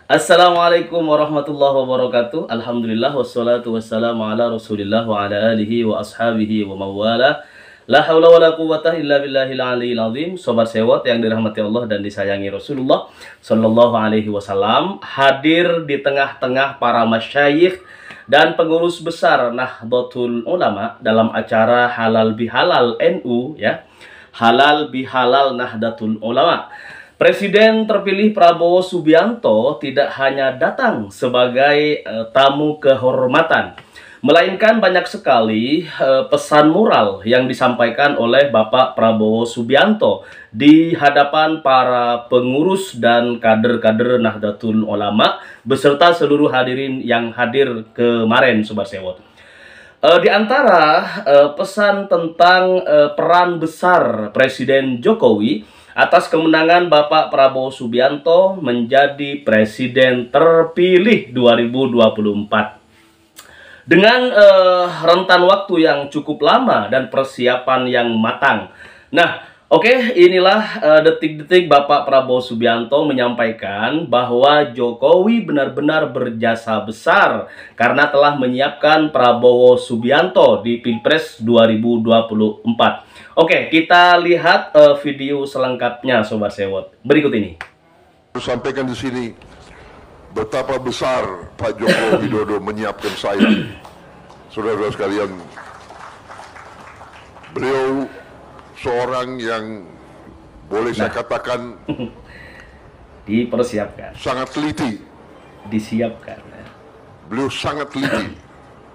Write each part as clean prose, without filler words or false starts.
Assalamualaikum warahmatullahi wabarakatuh. Alhamdulillah wassalatu wassalamu ala Rasulillah wa ala alihi wa ashabihi wa mawala. La haula wala quwwata illa billahil aliyil azim. Sobat sewot yang dirahmati Allah dan disayangi Rasulullah sallallahu alaihi wasallam, hadir di tengah-tengah para masyayikh dan pengurus besar Nahdlatul Ulama dalam acara Halal Bihalal NU ya. Halal Bihalal Nahdlatul Ulama. Presiden terpilih Prabowo Subianto tidak hanya datang sebagai tamu kehormatan, melainkan banyak sekali pesan moral yang disampaikan oleh Bapak Prabowo Subianto di hadapan para pengurus dan kader-kader Nahdlatul Ulama beserta seluruh hadirin yang hadir kemarin, Sobat Sewot. Di antara pesan tentang peran besar Presiden Jokowi atas kemenangan Bapak Prabowo Subianto menjadi Presiden terpilih 2024. Dengan rentan waktu yang cukup lama dan persiapan yang matang. Nah, oke, inilah detik-detik Bapak Prabowo Subianto menyampaikan bahwa Jokowi benar-benar berjasa besar karena telah menyiapkan Prabowo Subianto di Pilpres 2024. Oke, kita lihat video selengkapnya, Sobat Sewot. Berikut ini. Sampaikan di sini betapa besar Pak Joko Widodo menyiapkan saya. Saudara-saudara sekalian, beliau seorang yang boleh saya katakan dipersiapkan, sangat teliti, disiapkan. Beliau sangat teliti.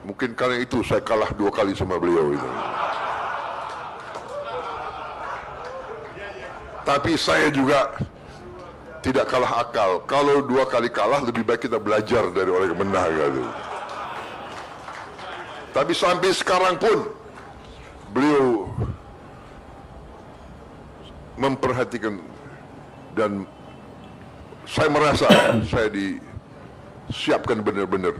Mungkin karena itu saya kalah 2 kali sama beliau itu. Tapi saya juga tidak kalah akal. Kalau 2 kali kalah, lebih baik kita belajar dari orang yang menang gitu. Tapi sampai sekarang pun beliau memperhatikan dan saya merasa saya disiapkan benar-benar.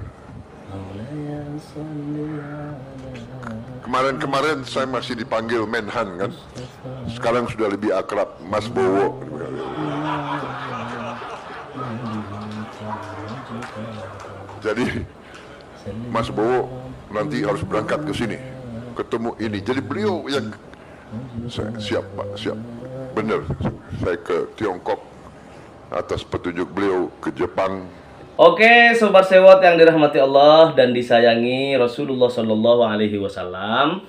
Kemarin saya masih dipanggil Menhan kan. Sekarang sudah lebih akrab Mas Bowo. Jadi Mas Bowo nanti harus berangkat ke sini, ketemu ini. Jadi beliau yang siap Pak, siap. Benar, saya ke Tiongkok atas petunjuk beliau, ke Jepang. Oke, Sobat Sewot yang dirahmati Allah dan disayangi Rasulullah Shallallahu Alaihi Wasallam,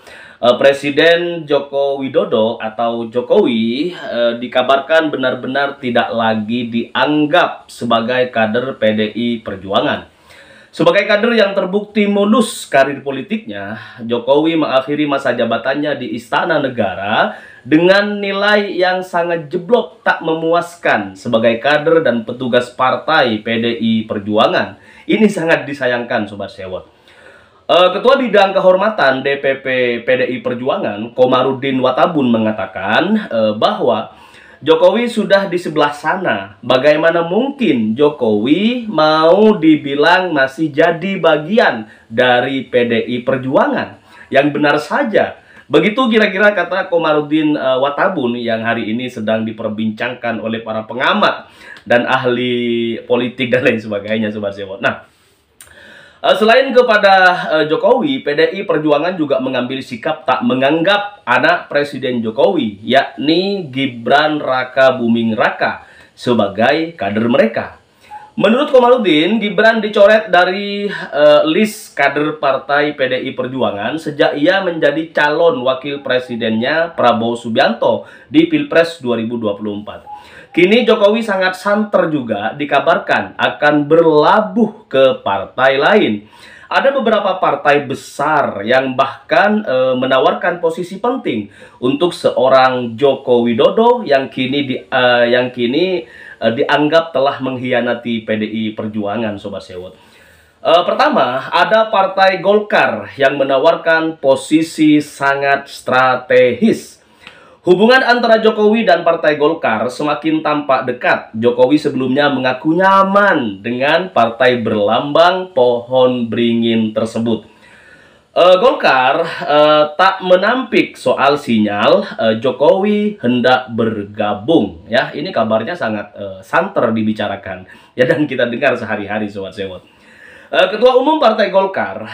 Presiden Joko Widodo atau Jokowi dikabarkan benar-benar tidak lagi dianggap sebagai kader PDI Perjuangan. Sebagai kader yang terbukti mulus karir politiknya, Jokowi mengakhiri masa jabatannya di Istana Negara dengan nilai yang sangat jeblok tak memuaskan sebagai kader dan petugas partai PDI Perjuangan. Ini sangat disayangkan, Sobat Sewot. Ketua Bidang Kehormatan DPP PDI Perjuangan, Komarudin Wattabun mengatakan bahwa Jokowi sudah di sebelah sana. Bagaimana mungkin Jokowi mau dibilang masih jadi bagian dari PDI Perjuangan? Yang benar saja. Begitu kira-kira kata Komarudin Wattabun yang hari ini sedang diperbincangkan oleh para pengamat dan ahli politik dan lain sebagainya, Sobat Sewot. Nah, selain kepada Jokowi, PDI Perjuangan juga mengambil sikap tak menganggap anak Presiden Jokowi, yakni Gibran Raka Buming Raka, sebagai kader mereka. Menurut Komarudin, Gibran dicoret dari list kader partai PDI Perjuangan sejak ia menjadi calon wakil presidennya Prabowo Subianto di Pilpres 2024. Kini Jokowi sangat santer juga dikabarkan akan berlabuh ke partai lain. Ada beberapa partai besar yang bahkan menawarkan posisi penting untuk seorang Joko Widodo yang kini dianggap telah mengkhianati PDI Perjuangan, Sobat Sewot. Pertama, ada Partai Golkar yang menawarkan posisi sangat strategis. Hubungan antara Jokowi dan Partai Golkar semakin tampak dekat. Jokowi sebelumnya mengaku nyaman dengan partai berlambang pohon beringin tersebut. Golkar tak menampik soal sinyal Jokowi hendak bergabung. Ya, ini kabarnya sangat santer dibicarakan. Ya, dan kita dengar sehari-hari, Sobat Sewot. Ketua Umum Partai Golkar,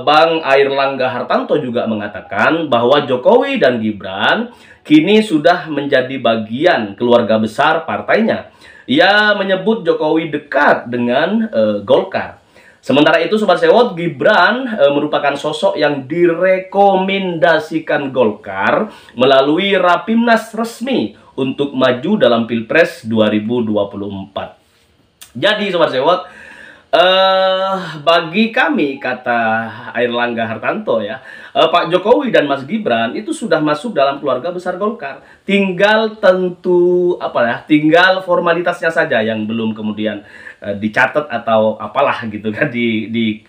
Bang Airlangga Hartarto juga mengatakan bahwa Jokowi dan Gibran kini sudah menjadi bagian keluarga besar partainya. Ia menyebut Jokowi dekat dengan Golkar. Sementara itu, Sobat Sewot, Gibran merupakan sosok yang direkomendasikan Golkar melalui Rapimnas resmi untuk maju dalam Pilpres 2024. Jadi, Sobat Sewot, bagi kami, kata Airlangga Hartarto ya, Pak Jokowi dan Mas Gibran itu sudah masuk dalam keluarga besar Golkar. Tinggal tinggal formalitasnya saja yang belum kemudian dicatat atau apalah gitu kan di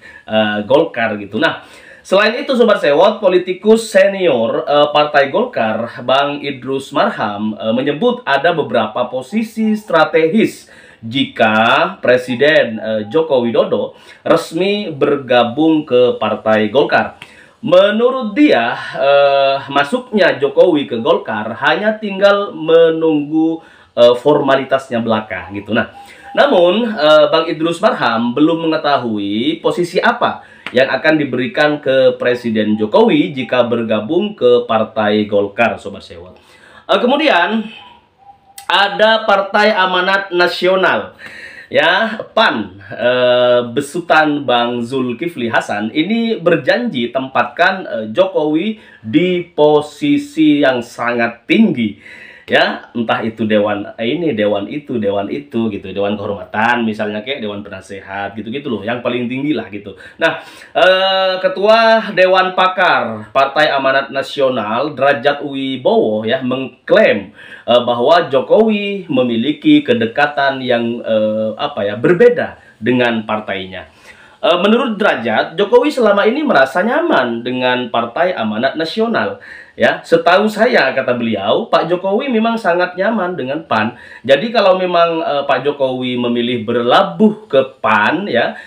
Golkar gitu. Nah, selain itu, Sobat Sewot, politikus senior Partai Golkar, Bang Idrus Marham, menyebut ada beberapa posisi strategis jika Presiden Joko Widodo resmi bergabung ke Partai Golkar. Menurut dia, masuknya Jokowi ke Golkar hanya tinggal menunggu formalitasnya belaka gitu. Nah, namun Bang Idrus Marham belum mengetahui posisi apa yang akan diberikan ke Presiden Jokowi jika bergabung ke Partai Golkar, Sobat Sewot. Kemudian ada Partai Amanat Nasional, ya, PAN, besutan Bang Zulkifli Hasan ini berjanji tempatkan Jokowi di posisi yang sangat tinggi, ya, entah itu dewan ini, dewan itu gitu, dewan kehormatan misalnya, kayak dewan penasehat gitu-gitu loh, yang paling tinggi lah gitu. Nah, Ketua Dewan Pakar Partai Amanat Nasional Derajat Wibowo ya mengklaim bahwa Jokowi memiliki kedekatan yang berbeda dengan partainya. Menurut Derajat, Jokowi selama ini merasa nyaman dengan Partai Amanat Nasional. Ya, setahu saya, kata beliau, Pak Jokowi memang sangat nyaman dengan PAN. Jadi kalau memang Pak Jokowi memilih berlabuh ke PAN, ya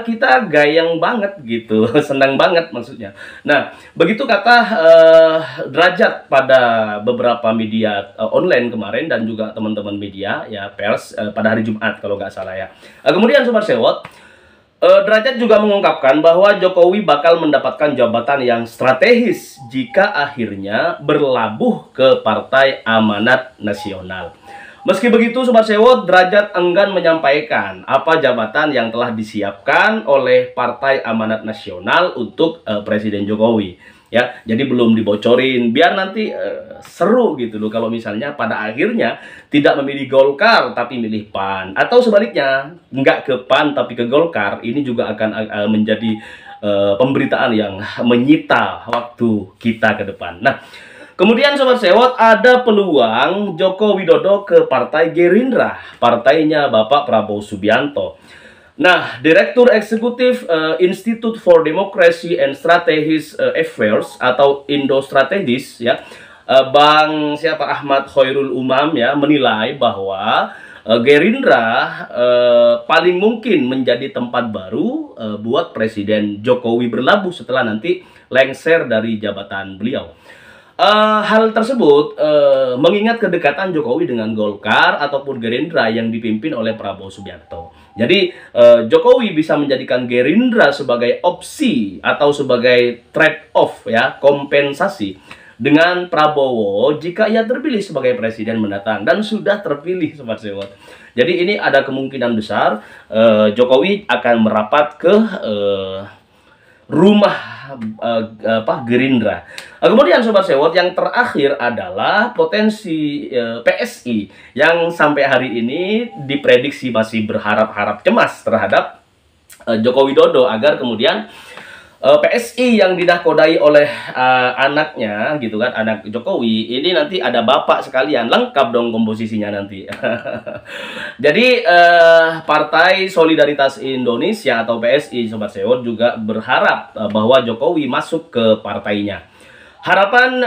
kita gayeng banget gitu, senang banget maksudnya. Nah, begitu kata Derajat pada beberapa media online kemarin dan juga teman-teman media ya pers pada hari Jumat kalau nggak salah ya. Kemudian Sobat Sewot, Derajat juga mengungkapkan bahwa Jokowi bakal mendapatkan jabatan yang strategis jika akhirnya berlabuh ke Partai Amanat Nasional. Meski begitu, Sobat Sewot, Derajat enggan menyampaikan apa jabatan yang telah disiapkan oleh Partai Amanat Nasional untuk Presiden Jokowi. Ya, jadi belum dibocorin biar nanti seru gitu loh kalau misalnya pada akhirnya tidak memilih Golkar tapi milih PAN, atau sebaliknya nggak ke PAN tapi ke Golkar. Ini juga akan menjadi pemberitaan yang menyita waktu kita ke depan. Nah, kemudian Sobat Sewot, ada peluang Joko Widodo ke Partai Gerindra, partainya Bapak Prabowo Subianto. Nah, Direktur Eksekutif Institute for Democracy and Strategic Affairs atau Indo-Strategis ya, Bang Ahmad Khairul Umam ya menilai bahwa Gerindra paling mungkin menjadi tempat baru buat Presiden Jokowi berlabuh setelah nanti lengser dari jabatan beliau. Hal tersebut mengingat kedekatan Jokowi dengan Golkar ataupun Gerindra yang dipimpin oleh Prabowo Subianto. Jadi Jokowi bisa menjadikan Gerindra sebagai opsi atau sebagai trade-off ya, kompensasi dengan Prabowo jika ia terpilih sebagai presiden mendatang, dan sudah terpilih Sobat Sewot. Jadi ini ada kemungkinan besar Jokowi akan merapat ke rumah Gerindra. Kemudian Sobat Sewot, yang terakhir adalah potensi PSI yang sampai hari ini diprediksi masih berharap-harap cemas terhadap Joko Widodo agar kemudian PSI yang dinahkodai oleh anaknya gitu kan, anak Jokowi ini nanti ada bapak sekalian, lengkap dong komposisinya nanti. Jadi Partai Solidaritas Indonesia atau PSI Sobat Sewot juga berharap bahwa Jokowi masuk ke partainya. Harapan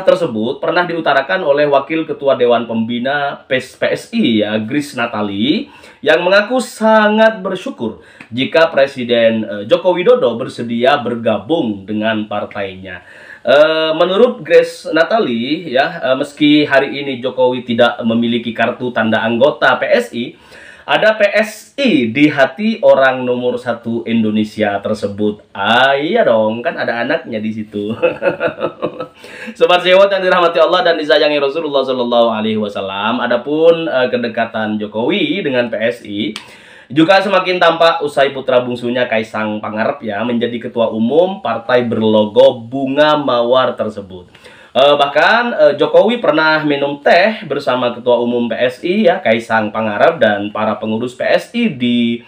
tersebut pernah diutarakan oleh Wakil Ketua Dewan Pembina PSI ya, Grace Natali, yang mengaku sangat bersyukur jika Presiden Joko Widodo bersedia bergabung dengan partainya. Menurut Grace Natali ya, meski hari ini Jokowi tidak memiliki kartu tanda anggota PSI, ada PSI di hati orang nomor 1 Indonesia tersebut. Iya dong, kan ada anaknya di situ. Sobat Sewot yang dirahmati Allah dan disayangi Rasulullah Shallallahu Alaihi Wasallam. Adapun kedekatan Jokowi dengan PSI juga semakin tampak usai putra bungsunya Kaisang Pangarep ya menjadi ketua umum partai berlogo bunga mawar tersebut. Bahkan Jokowi pernah minum teh bersama Ketua Umum PSI ya Kaisang Pangarep dan para pengurus PSI di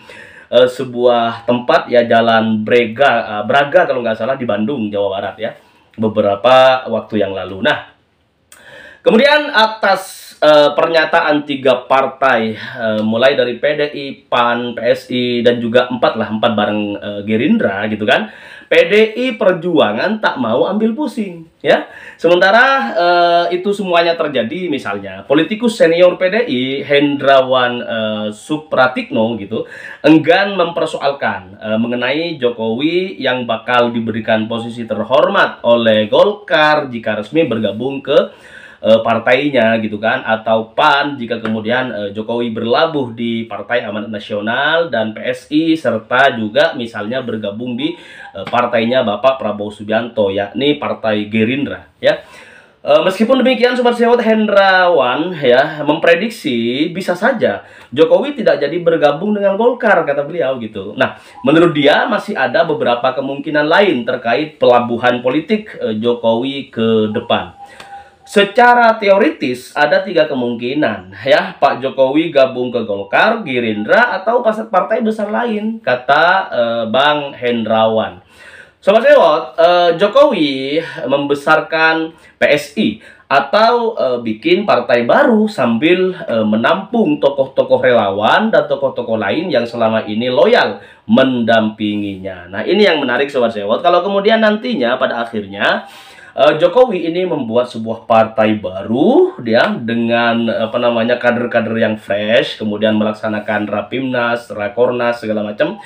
sebuah tempat ya Jalan Braga kalau nggak salah di Bandung, Jawa Barat ya, beberapa waktu yang lalu. Nah, kemudian atas pernyataan 3 partai mulai dari PDI, PAN, PSI dan juga 4 bareng Gerindra gitu kan. PDI Perjuangan tak mau ambil pusing ya. Sementara itu semuanya terjadi, misalnya politikus senior PDI Hendrawan Supratikno gitu enggan mempersoalkan mengenai Jokowi yang bakal diberikan posisi terhormat oleh Golkar jika resmi bergabung ke partainya gitu kan, atau PAN jika kemudian Jokowi berlabuh di Partai Amanat Nasional, dan PSI serta juga misalnya bergabung di partainya Bapak Prabowo Subianto yakni Partai Gerindra ya. Meskipun demikian Sobat Sewot, Hendrawan ya memprediksi bisa saja Jokowi tidak jadi bergabung dengan Golkar, kata beliau gitu. Nah, menurut dia masih ada beberapa kemungkinan lain terkait pelabuhan politik Jokowi ke depan. Secara teoritis ada 3 kemungkinan ya, Pak Jokowi gabung ke Golkar, Gerindra, atau partai besar lain, kata Bang Hendrawan. Sobat Sewot, Jokowi membesarkan PSI atau bikin partai baru sambil menampung tokoh-tokoh relawan dan tokoh-tokoh lain yang selama ini loyal mendampinginya. Nah, ini yang menarik Sobat Sewot. Kalau kemudian nantinya pada akhirnya Jokowi ini membuat sebuah partai baru dia dengan kader-kader yang fresh, kemudian melaksanakan Rapimnas, Rakornas segala macam.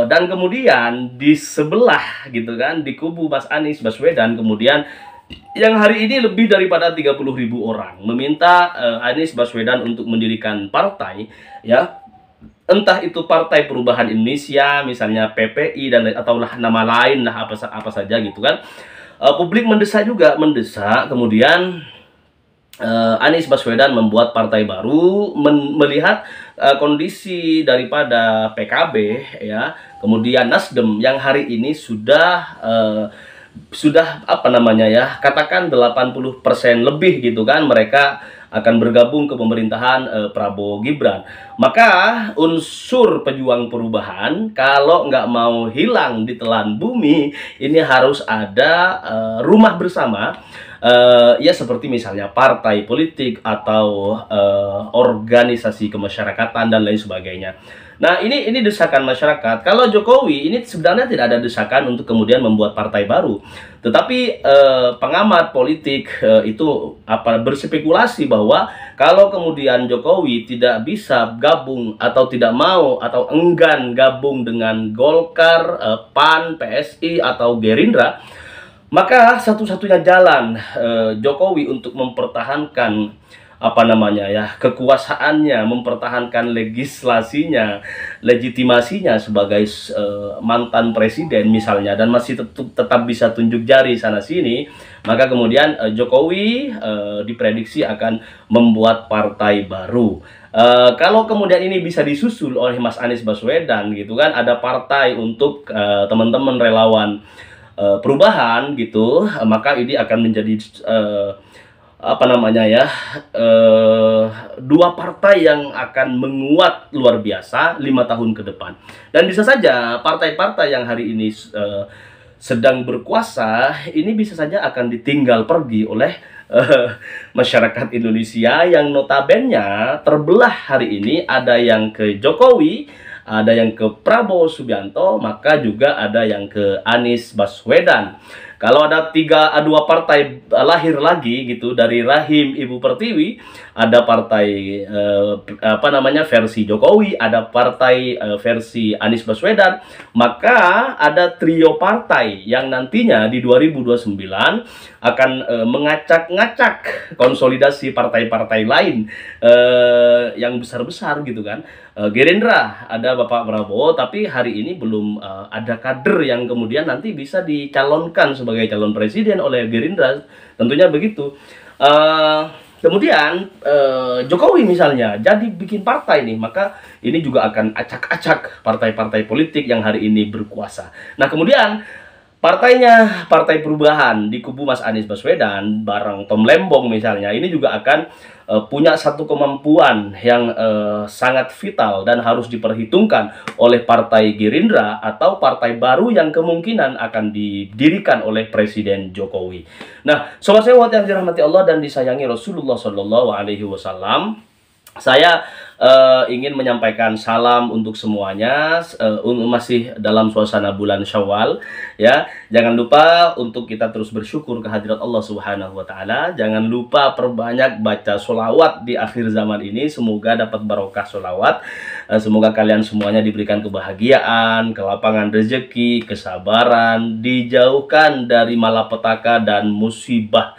Dan kemudian di sebelah gitu kan, di kubu Mas Anies Baswedan, kemudian yang hari ini lebih daripada 30.000 orang meminta Anies Baswedan untuk mendirikan partai ya, entah itu Partai Perubahan Indonesia misalnya, PPI dan atau nama lain lah, apa saja gitu kan. Publik mendesak kemudian Anies Baswedan membuat partai baru, melihat kondisi daripada PKB ya, kemudian Nasdem yang hari ini sudah katakan 80% lebih gitu kan, mereka akan bergabung ke pemerintahan Prabowo Gibran. Maka unsur pejuang perubahan kalau nggak mau hilang di telan bumi, ini harus ada rumah bersama, ya seperti misalnya partai politik atau organisasi kemasyarakatan dan lain sebagainya. Nah, ini desakan masyarakat. Kalau Jokowi ini sebenarnya tidak ada desakan untuk kemudian membuat partai baru. Tetapi pengamat politik itu berspekulasi bahwa kalau kemudian Jokowi tidak bisa gabung atau tidak mau atau enggan gabung dengan Golkar, PAN, PSI atau Gerindra, maka satu-satunya jalan Jokowi untuk mempertahankan kekuasaannya, mempertahankan legislasinya, legitimasinya sebagai mantan presiden misalnya, dan masih tetap bisa tunjuk jari sana sini, maka kemudian Jokowi diprediksi akan membuat partai baru. Kalau kemudian ini bisa disusul oleh Mas Anies Baswedan gitu kan, ada partai untuk teman-teman relawan perubahan gitu, maka ini akan menjadi dua partai yang akan menguat luar biasa 5 tahun ke depan. Dan bisa saja partai-partai yang hari ini sedang berkuasa ini bisa saja akan ditinggal pergi oleh masyarakat Indonesia yang notabene terbelah hari ini, ada yang ke Jokowi, ada yang ke Prabowo Subianto, maka juga ada yang ke Anies Baswedan. Kalau ada dua partai lahir lagi gitu dari rahim Ibu Pertiwi, ada partai versi Jokowi, ada partai versi Anies Baswedan, maka ada trio partai yang nantinya di 2029 akan mengacak-ngacak konsolidasi partai-partai lain yang besar-besar gitu kan. Gerindra ada Bapak Prabowo, tapi hari ini belum ada kader yang kemudian nanti bisa dicalonkan sebagai calon presiden oleh Gerindra, tentunya begitu. Kemudian Jokowi misalnya jadi bikin partai nih, maka ini juga akan acak-acak partai-partai politik yang hari ini berkuasa. Nah kemudian partainya Partai Perubahan di kubu Mas Anies Baswedan bareng Tom Lembong misalnya, ini juga akan punya satu kemampuan yang sangat vital dan harus diperhitungkan oleh Partai Gerindra atau partai baru yang kemungkinan akan didirikan oleh Presiden Jokowi. Nah, sobat sewot yang dirahmati Allah dan disayangi Rasulullah Shallallahu Alaihi Wasallam, saya ingin menyampaikan salam untuk semuanya, masih dalam suasana bulan Syawal ya. Jangan lupa untuk kita terus bersyukur kehadirat Allah Subhanahu wa taala. Jangan lupa perbanyak baca sholawat di akhir zaman ini, semoga dapat barokah sholawat. Semoga kalian semuanya diberikan kebahagiaan, kelapangan rezeki, kesabaran, dijauhkan dari malapetaka dan musibah.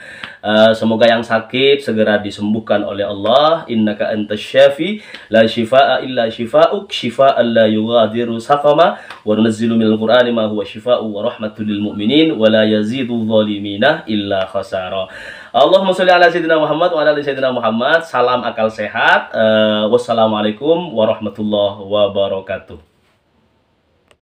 Semoga yang sakit segera disembuhkan oleh Allah. Innaka antas syafi la shifaa illa shifauk shifaan la yughadiru saqama wa nunazzilu minal qur'ani ma huwa shifaa'u wa rahmatul lil mu'minin wa la yazidu zalimina illa khasara. Allahumma sholli ala sayyidina Muhammad wa ala ali sayyidina Muhammad. Salam akal sehat. Wassalamualaikum warahmatullahi wabarakatuh.